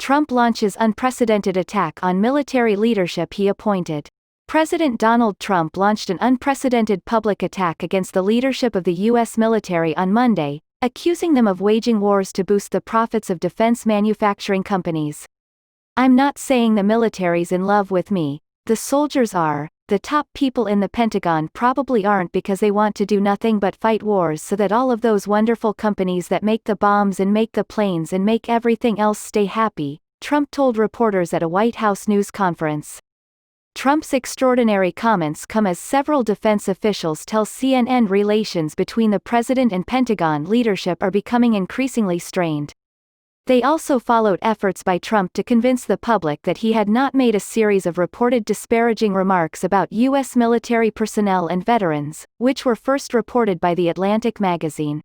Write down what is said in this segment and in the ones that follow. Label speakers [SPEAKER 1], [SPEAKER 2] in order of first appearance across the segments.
[SPEAKER 1] Trump launches unprecedented attack on military leadership he appointed. President Donald Trump launched an unprecedented public attack against the leadership of the U.S. military on Monday, accusing them of waging wars to boost the profits of defense manufacturing companies. "I'm not saying the military's in love with me. The soldiers are. The top people in the Pentagon probably aren't, because they want to do nothing but fight wars so that all of those wonderful companies that make the bombs and make the planes and make everything else stay happy," Trump told reporters at a White House news conference. Trump's extraordinary comments come as several defense officials tell CNN relations between the president and Pentagon leadership are becoming increasingly strained. They also followed efforts by Trump to convince the public that he had not made a series of reported disparaging remarks about U.S. military personnel and veterans, which were first reported by The Atlantic magazine.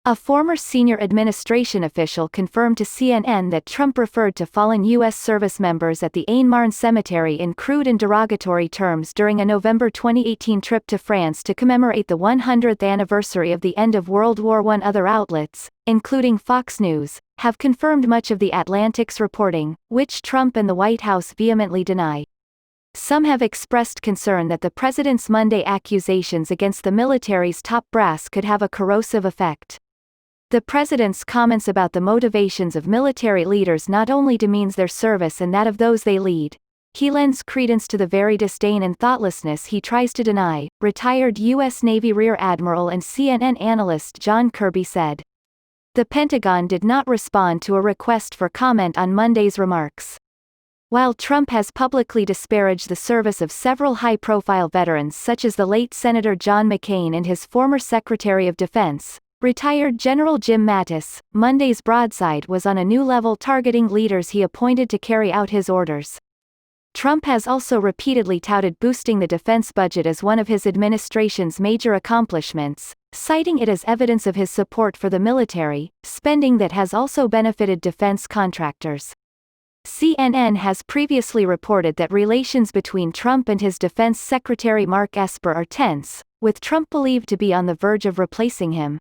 [SPEAKER 1] A former senior administration official confirmed to CNN that Trump referred to fallen U.S. service members at the Aisne-Marne Cemetery in crude and derogatory terms during a November 2018 trip to France to commemorate the 100th anniversary of the end of World War I. Other outlets, including Fox News, have confirmed much of The Atlantic's reporting, which Trump and the White House vehemently deny. Some have expressed concern that the president's Monday accusations against the military's top brass could have a corrosive effect. The president's comments about the motivations of military leaders not only demeans their service and that of those they lead, he lends credence to the very disdain and thoughtlessness he tries to deny, retired U.S. Navy Rear Admiral and CNN analyst John Kirby said. The Pentagon did not respond to a request for comment on Monday's remarks. While Trump has publicly disparaged the service of several high-profile veterans such as the late Senator John McCain and his former Secretary of Defense, retired General Jim Mattis, Monday's broadside was on a new level, targeting leaders he appointed to carry out his orders. Trump has also repeatedly touted boosting the defense budget as one of his administration's major accomplishments, citing it as evidence of his support for the military, spending that has also benefited defense contractors. CNN has previously reported that relations between Trump and his Defense Secretary Mark Esper are tense, with Trump believed to be on the verge of replacing him.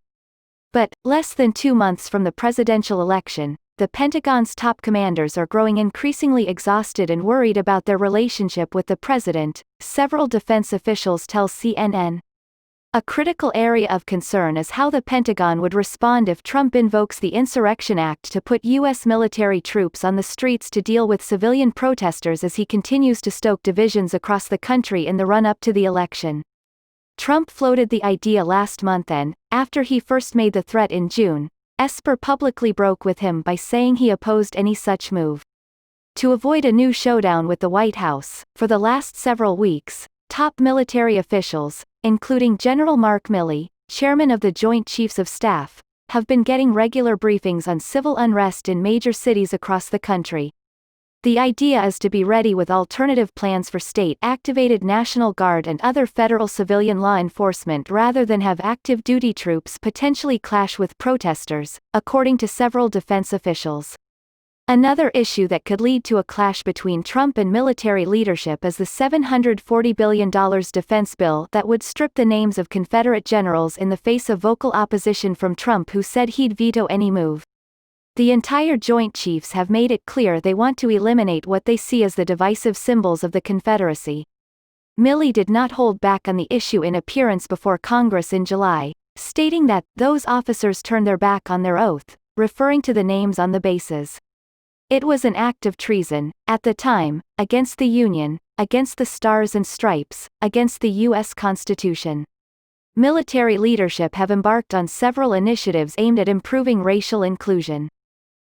[SPEAKER 1] But, less than 2 months from the presidential election, the Pentagon's top commanders are growing increasingly exhausted and worried about their relationship with the president, several defense officials tell CNN. A critical area of concern is how the Pentagon would respond if Trump invokes the Insurrection Act to put U.S. military troops on the streets to deal with civilian protesters as he continues to stoke divisions across the country in the run-up to the election. Trump floated the idea last month and, after he first made the threat in June, Esper publicly broke with him by saying he opposed any such move. To avoid a new showdown with the White House, for the last several weeks, top military officials, including General Mark Milley, chairman of the Joint Chiefs of Staff, have been getting regular briefings on civil unrest in major cities across the country. The idea is to be ready with alternative plans for state-activated National Guard and other federal civilian law enforcement rather than have active duty troops potentially clash with protesters, according to several defense officials. Another issue that could lead to a clash between Trump and military leadership is the $740 billion defense bill that would strip the names of Confederate generals in the face of vocal opposition from Trump, who said he'd veto any move. The entire Joint Chiefs have made it clear they want to eliminate what they see as the divisive symbols of the Confederacy. Milley did not hold back on the issue in appearance before Congress in July, stating that those officers turned their back on their oath, referring to the names on the bases. It was an act of treason, at the time, against the Union, against the Stars and Stripes, against the U.S. Constitution. Military leadership have embarked on several initiatives aimed at improving racial inclusion.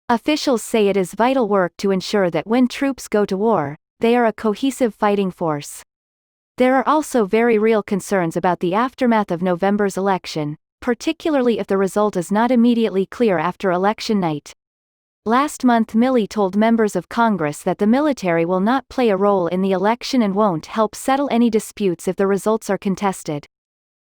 [SPEAKER 1] Officials say it is vital work to ensure that when troops go to war, they are a cohesive fighting force. There are also very real concerns about the aftermath of November's election, particularly if the result is not immediately clear after election night. Last month Milley told members of Congress that the military will not play a role in the election and won't help settle any disputes if the results are contested.